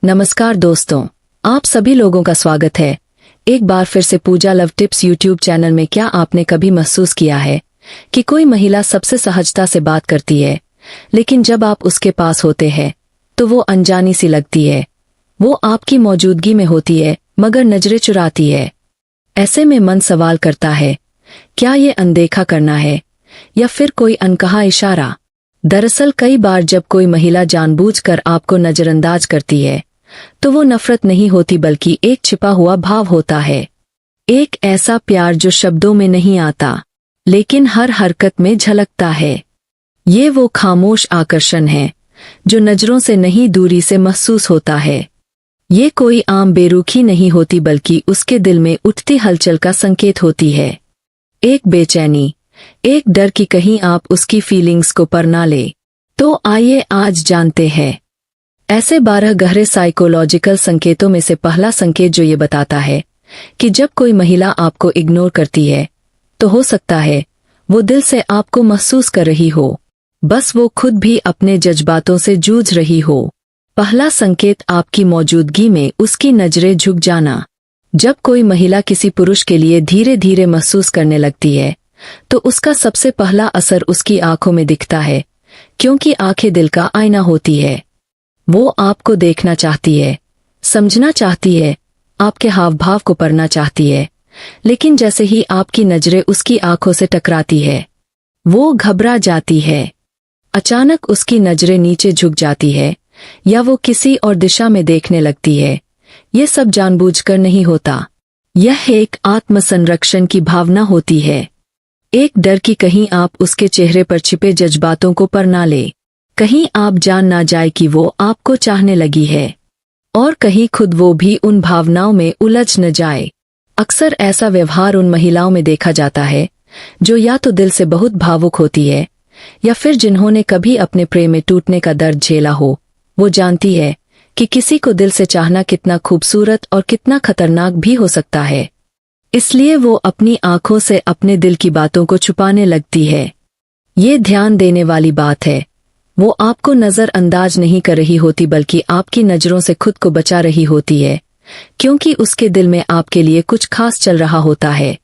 नमस्कार दोस्तों, आप सभी लोगों का स्वागत है एक बार फिर से पूजा लव टिप्स यूट्यूब चैनल में। क्या आपने कभी महसूस किया है कि कोई महिला सबसे सहजता से बात करती है, लेकिन जब आप उसके पास होते हैं तो वो अनजानी सी लगती है। वो आपकी मौजूदगी में होती है मगर नजरें चुराती है। ऐसे में मन सवाल करता है, क्या ये अनदेखा करना है या फिर कोई अनकहा इशारा। दरअसल कई बार जब कोई महिला जानबूझकर आपको नजरअंदाज करती है तो वो नफरत नहीं होती बल्कि एक छिपा हुआ भाव होता है। एक ऐसा प्यार जो शब्दों में नहीं आता लेकिन हर हरकत में झलकता है। ये वो खामोश आकर्षण है जो नजरों से नहीं दूरी से महसूस होता है। ये कोई आम बेरुखी नहीं होती बल्कि उसके दिल में उठती हलचल का संकेत होती है। एक बेचैनी, एक डर कि कहीं आप उसकी फीलिंग्स को पर ना ले। तो आइए आज जानते हैं ऐसे 12 गहरे साइकोलॉजिकल संकेतों में से पहला संकेत जो ये बताता है कि जब कोई महिला आपको इग्नोर करती है तो हो सकता है वो दिल से आपको महसूस कर रही हो, बस वो खुद भी अपने जज्बातों से जूझ रही हो। पहला संकेत आपकी मौजूदगी में उसकी नजरें झुक जाना। जब कोई महिला किसी पुरुष के लिए धीरे धीरे महसूस करने लगती है तो उसका सबसे पहला असर उसकी आंखों में दिखता है, क्योंकि आंखें दिल का आईना होती है। वो आपको देखना चाहती है, समझना चाहती है, आपके हाव भाव को पढ़ना चाहती है, लेकिन जैसे ही आपकी नजरें उसकी आंखों से टकराती है वो घबरा जाती है। अचानक उसकी नजरें नीचे झुक जाती है या वो किसी और दिशा में देखने लगती है। ये सब जानबूझकर नहीं होता, यह एक आत्मसंरक्षण की भावना होती है। एक डर कि कहीं आप उसके चेहरे पर छिपे जज्बातों को पर ना ले, कहीं आप जान ना जाए कि वो आपको चाहने लगी है और कहीं खुद वो भी उन भावनाओं में उलझ न जाए। अक्सर ऐसा व्यवहार उन महिलाओं में देखा जाता है जो या तो दिल से बहुत भावुक होती है या फिर जिन्होंने कभी अपने प्रेम में टूटने का दर्द झेला हो। वो जानती है कि किसी को दिल से चाहना कितना खूबसूरत और कितना खतरनाक भी हो सकता है, इसलिए वो अपनी आंखों से अपने दिल की बातों को छुपाने लगती है। ये ध्यान देने वाली बात है, वो आपको नजरअंदाज नहीं कर रही होती बल्कि आपकी नजरों से खुद को बचा रही होती है, क्योंकि उसके दिल में आपके लिए कुछ खास चल रहा होता है।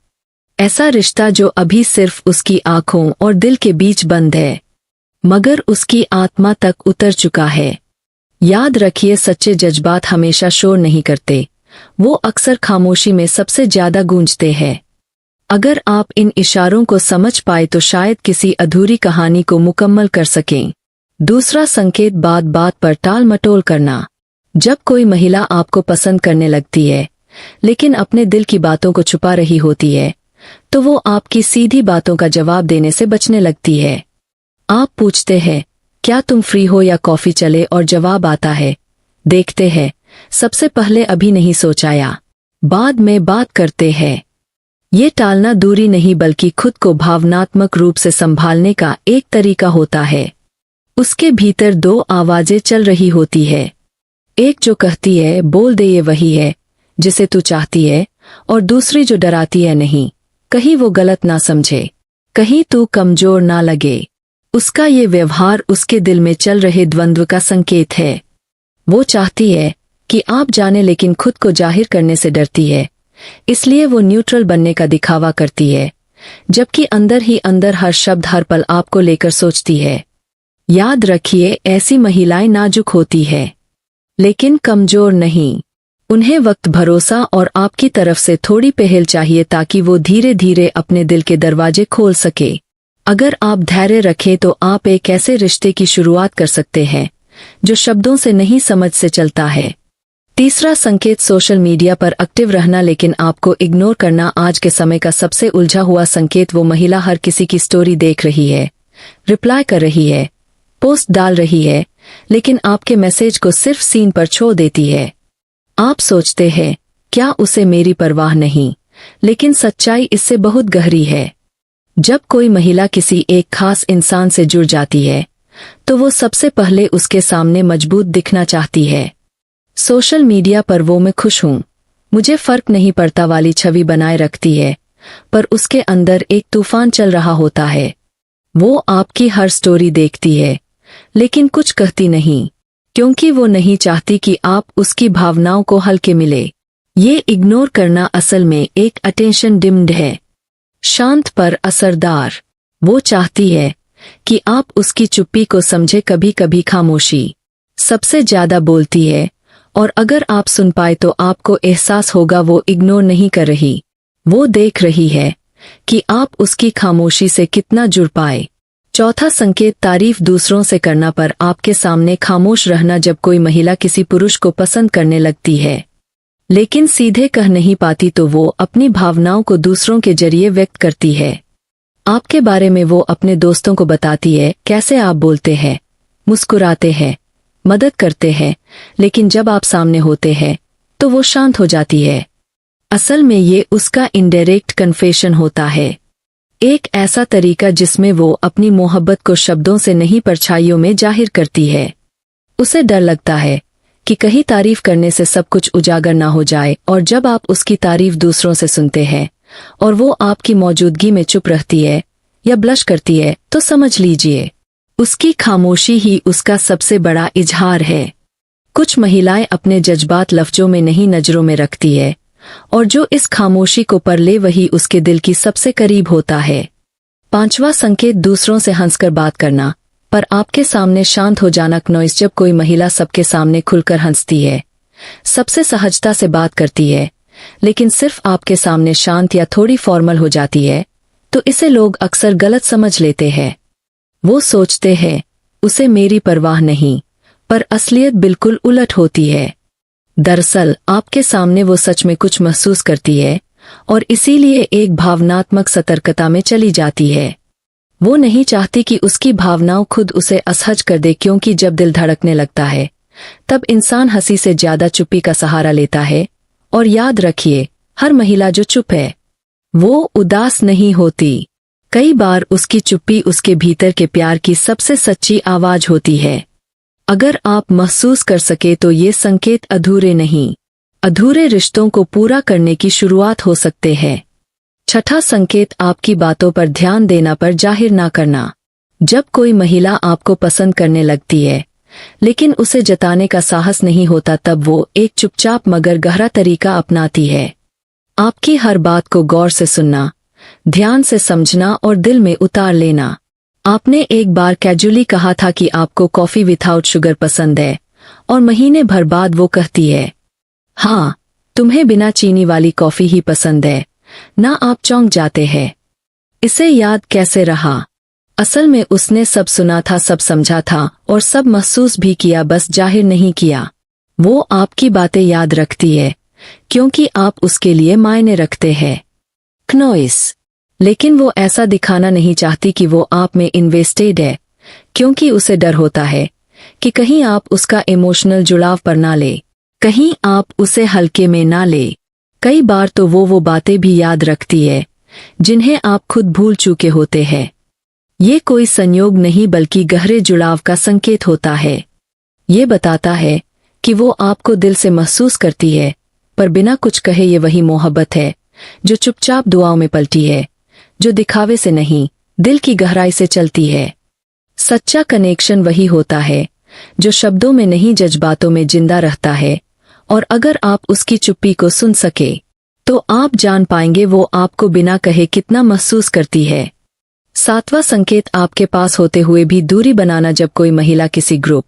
ऐसा रिश्ता जो अभी सिर्फ उसकी आंखों और दिल के बीच बंद है मगर उसकी आत्मा तक उतर चुका है। याद रखिए, सच्चे जज्बात हमेशा शोर नहीं करते, वो अक्सर खामोशी में सबसे ज्यादा गूंजते हैं। अगर आप इन इशारों को समझ पाए तो शायद किसी अधूरी कहानी को मुकम्मल कर सकें। दूसरा संकेत, बात बात पर टाल मटोल करना। जब कोई महिला आपको पसंद करने लगती है लेकिन अपने दिल की बातों को छुपा रही होती है तो वो आपकी सीधी बातों का जवाब देने से बचने लगती है। आप पूछते हैं, क्या तुम फ्री हो या कॉफी चले, और जवाब आता है, देखते हैं, सबसे पहले अभी नहीं सोचाया, बाद में बात करते हैं। ये टालना दूरी नहीं बल्कि खुद को भावनात्मक रूप से संभालने का एक तरीका होता है। उसके भीतर 2 आवाजें चल रही होती है, एक जो कहती है बोल दे ये वही है जिसे तू चाहती है, और दूसरी जो डराती है नहीं, कहीं वो गलत ना समझे, कहीं तू कमजोर ना लगे। उसका ये व्यवहार उसके दिल में चल रहे द्वंद्व का संकेत है। वो चाहती है कि आप जाने लेकिन खुद को जाहिर करने से डरती है, इसलिए वो न्यूट्रल बनने का दिखावा करती है, जबकि अंदर ही अंदर हर शब्द हर पल आपको लेकर सोचती है। याद रखिए, ऐसी महिलाएं नाजुक होती है लेकिन कमजोर नहीं। उन्हें वक्त, भरोसा और आपकी तरफ से थोड़ी पहल चाहिए ताकि वो धीरे धीरे अपने दिल के दरवाजे खोल सके। अगर आप धैर्य रखें तो आप एक ऐसे रिश्ते की शुरुआत कर सकते हैं जो शब्दों से नहीं समझ से चलता है। तीसरा संकेत, सोशल मीडिया पर एक्टिव रहना लेकिन आपको इग्नोर करना। आज के समय का सबसे उलझा हुआ संकेत, वो महिला हर किसी की स्टोरी देख रही है, रिप्लाई कर रही है, पोस्ट डाल रही है, लेकिन आपके मैसेज को सिर्फ सीन पर छोड़ देती है। आप सोचते हैं, क्या उसे मेरी परवाह नहीं, लेकिन सच्चाई इससे बहुत गहरी है। जब कोई महिला किसी एक खास इंसान से जुड़ जाती है तो वो सबसे पहले उसके सामने मजबूत दिखना चाहती है। सोशल मीडिया पर वो मैं खुश हूँ, मुझे फर्क नहीं पड़ता वाली छवि बनाए रखती है, पर उसके अंदर एक तूफान चल रहा होता है। वो आपकी हर स्टोरी देखती है लेकिन कुछ कहती नहीं, क्योंकि वो नहीं चाहती कि आप उसकी भावनाओं को हल्के मिले। ये इग्नोर करना असल में एक अटेंशन डिम्ड है, शांत पर असरदार। वो चाहती है कि आप उसकी चुप्पी को समझे। कभी कभी खामोशी सबसे ज्यादा बोलती है, और अगर आप सुन पाए तो आपको एहसास होगा वो इग्नोर नहीं कर रही, वो देख रही है कि आप उसकी खामोशी से कितना जुड़ पाए। चौथा संकेत तारीफ दूसरों से करना पर आपके सामने खामोश रहना। जब कोई महिला किसी पुरुष को पसंद करने लगती है लेकिन सीधे कह नहीं पाती तो वो अपनी भावनाओं को दूसरों के जरिए व्यक्त करती है। आपके बारे में वो अपने दोस्तों को बताती है, कैसे आप बोलते हैं, मुस्कुराते हैं, मदद करते हैं, लेकिन जब आप सामने होते हैं तो वो शांत हो जाती है। असल में ये उसका इनडायरेक्ट कन्फेशन होता है, एक ऐसा तरीका जिसमें वो अपनी मोहब्बत को शब्दों से नहीं परछाइयों में जाहिर करती है। उसे डर लगता है कि कहीं तारीफ करने से सब कुछ उजागर ना हो जाए, और जब आप उसकी तारीफ दूसरों से सुनते हैं और वो आपकी मौजूदगी में चुप रहती है या ब्लश करती है तो समझ लीजिए उसकी खामोशी ही उसका सबसे बड़ा इजहार है। कुछ महिलाएं अपने जज्बात लफ्जों में नहीं नजरों में रखती है, और जो इस खामोशी को पढ़ ले वही उसके दिल की सबसे करीब होता है। पांचवा संकेत दूसरों से हंसकर बात करना पर आपके सामने शांत हो जाना। नॉइस जब कोई महिला सबके सामने खुलकर हंसती है, सबसे सहजता से बात करती है, लेकिन सिर्फ आपके सामने शांत या थोड़ी फॉर्मल हो जाती है तो इसे लोग अक्सर गलत समझ लेते हैं। वो सोचते हैं उसे मेरी परवाह नहीं, पर असलियत बिल्कुल उलट होती है। दरअसल आपके सामने वो सच में कुछ महसूस करती है और इसीलिए एक भावनात्मक सतर्कता में चली जाती है। वो नहीं चाहती कि उसकी भावनाओं खुद उसे असहज कर दे, क्योंकि जब दिल धड़कने लगता है तब इंसान हंसी से ज्यादा चुप्पी का सहारा लेता है। और याद रखिए, हर महिला जो चुप है वो उदास नहीं होती। कई बार उसकी चुप्पी उसके भीतर के प्यार की सबसे सच्ची आवाज होती है। अगर आप महसूस कर सके तो ये संकेत अधूरे नहीं, अधूरे रिश्तों को पूरा करने की शुरुआत हो सकते हैं। छठा संकेत आपकी बातों पर ध्यान देना पर जाहिर ना करना। जब कोई महिला आपको पसंद करने लगती है लेकिन उसे जताने का साहस नहीं होता, तब वो एक चुपचाप मगर गहरा तरीका अपनाती है। आपकी हर बात को गौर से सुनना, ध्यान से समझना और दिल में उतार लेना। आपने एक बार कैजुअली कहा था कि आपको कॉफी विथआउट शुगर पसंद है, और महीने भर बाद वो कहती है, हाँ, तुम्हें बिना चीनी वाली कॉफी ही पसंद है ना। आप चौंक जाते हैं, इसे याद कैसे रहा? असल में उसने सब सुना था, सब समझा था और सब महसूस भी किया, बस जाहिर नहीं किया। वो आपकी बातें याद रखती है क्योंकि आप उसके लिए मायने रखते हैं। क्नोइस, लेकिन वो ऐसा दिखाना नहीं चाहती कि वो आप में इन्वेस्टेड है, क्योंकि उसे डर होता है कि कहीं आप उसका इमोशनल जुड़ाव पर ना ले, कहीं आप उसे हल्के में ना ले। कई बार तो वो बातें भी याद रखती है जिन्हें आप खुद भूल चुके होते हैं। ये कोई संयोग नहीं बल्कि गहरे जुड़ाव का संकेत होता है। ये बताता है कि वो आपको दिल से महसूस करती है, पर बिना कुछ कहे। ये वही मोहब्बत है जो चुपचाप दुआओं में पलटी है, जो दिखावे से नहीं दिल की गहराई से चलती है। सच्चा कनेक्शन वही होता है जो शब्दों में नहीं जज्बातों में जिंदा रहता है, और अगर आप उसकी चुप्पी को सुन सके तो आप जान पाएंगे वो आपको बिना कहे कितना महसूस करती है। सातवां संकेत आपके पास होते हुए भी दूरी बनाना। जब कोई महिला किसी ग्रुप,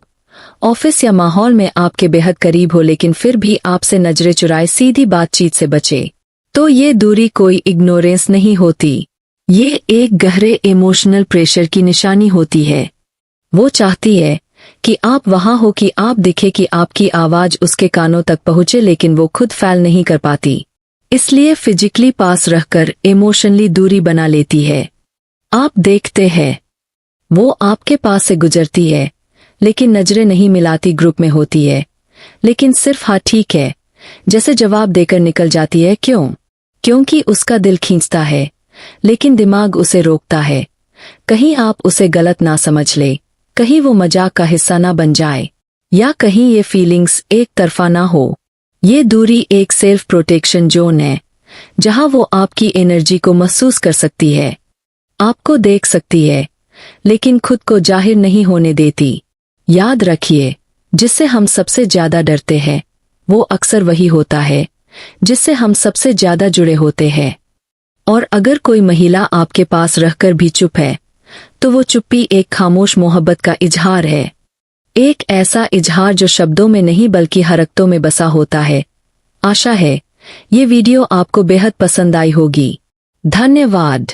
ऑफिस या माहौल में आपके बेहद करीब हो लेकिन फिर भी आपसे नजरें चुराए सीधी बातचीत से बचे, तो ये दूरी कोई इग्नोरेंस नहीं होती, ये एक गहरे इमोशनल प्रेशर की निशानी होती है। वो चाहती है कि आप वहां हो, कि आप दिखे, कि आपकी आवाज उसके कानों तक पहुंचे, लेकिन वो खुद फैल नहीं कर पाती, इसलिए फिजिकली पास रहकर इमोशनली दूरी बना लेती है। आप देखते हैं वो आपके पास से गुजरती है लेकिन नजरें नहीं मिलाती, ग्रुप में होती है लेकिन सिर्फ हाँ ठीक है जैसे जवाब देकर निकल जाती है। क्यों? क्योंकि उसका दिल खींचता है लेकिन दिमाग उसे रोकता है। कहीं आप उसे गलत ना समझ ले, कहीं वो मजाक का हिस्सा ना बन जाए, या कहीं ये फीलिंग्स एक तरफा ना हो। ये दूरी एक सेल्फ प्रोटेक्शन जोन है जहां वो आपकी एनर्जी को महसूस कर सकती है, आपको देख सकती है लेकिन खुद को जाहिर नहीं होने देती। याद रखिए, जिससे हम सबसे ज्यादा डरते हैं, वो अक्सर वही होता है जिससे हम सबसे ज्यादा जुड़े होते हैं। और अगर कोई महिला आपके पास रहकर भी चुप है, तो वो चुप्पी एक खामोश मोहब्बत का इजहार है। एक ऐसा इजहार जो शब्दों में नहीं बल्कि हरकतों में बसा होता है। आशा है ये वीडियो आपको बेहद पसंद आई होगी। धन्यवाद।